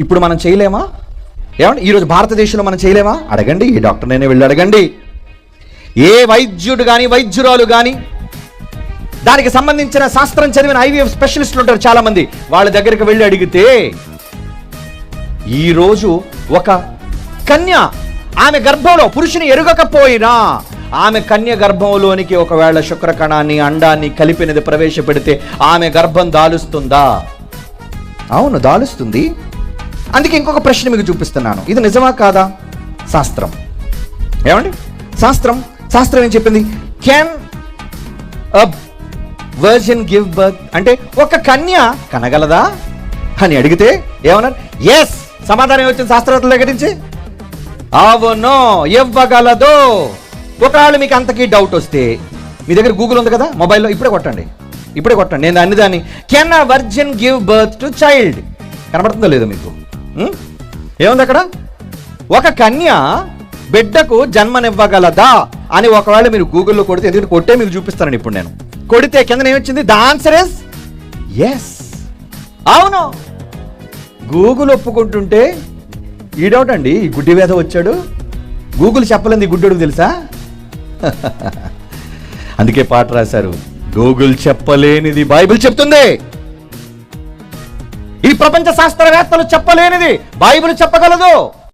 ఇప్పుడు మనం చేయలేమా? ఏమంటే ఈరోజు భారతదేశంలో మనం చేయలేమా? అడగండి, ఈ డాక్టర్నైనా వెళ్ళి అడగండి. ఏ వైద్యుడు కానీ వైద్యురాలు కానీ దానికి సంబంధించిన శాస్త్రం చదివిన IVF స్పెషలిస్టులు ఉంటారు చాలామంది, వాళ్ళ దగ్గరికి వెళ్ళి అడిగితే ఈరోజు ఒక కన్య ఆమె గర్భంలో పురుషుని ఎరుగకపోయినా ఆమె కన్య గర్భంలోనికి ఒకవేళ శుక్రకణాన్ని అండాన్ని కలిపినది ప్రవేశపెడితే ఆమె గర్భం దాలుస్తుందా? అవును, దాలుస్తుంది. అందుకే ఇంకొక ప్రశ్న మీకు చూపిస్తున్నాను, ఇది నిజమా కాదా? శాస్త్రం ఏమండి, శాస్త్రం ఏం చెప్పింది? Can a virgin give birth? అంటే ఒక కన్య కనగలదా అని అడిగితే ఏమన్నారు? ఎస్. సమాధానం ఏమొచ్చింది శాస్త్రవేత్తల దగ్గర నుంచి? అవును, ఇవ్వగలదు. ఒకవేళ మీకు అంతకీ డౌట్ వస్తే మీ దగ్గర గూగుల్ ఉంది కదా మొబైల్లో, ఇప్పుడే కొట్టండి. నేను అన్నిదాన్ని can a virgin give birth to child కనబడుతుందో లేదో మీకు? ఏముంది అక్కడ? ఒక కన్య బిడ్డకు జన్మనివ్వగలదా అని ఒకవేళ మీరు గూగుల్లో కొడితే, ఎందుకంటే కొట్టే మీకు చూపిస్తానండి ఇప్పుడు నేను. కొడితే కింద ఏమొచ్చింది? The answer is yes. అవును, గూగుల్ ఒప్పుకుంటుంటే ఈ డౌట్ అండి, ఈ గుడ్డి వేధ వచ్చాడు. గూగుల్ చెప్పలేంది ఈ గుడ్డోడికి తెలుసా? అందుకే పాట రాశారు, గూగుల్ చెప్పలేనిది బైబిల్ చెప్తుంది. ఈ ప్రపంచ శాస్త్రవేత్తలు చెప్పలేనిది బైబిల్ చెప్పగలదు.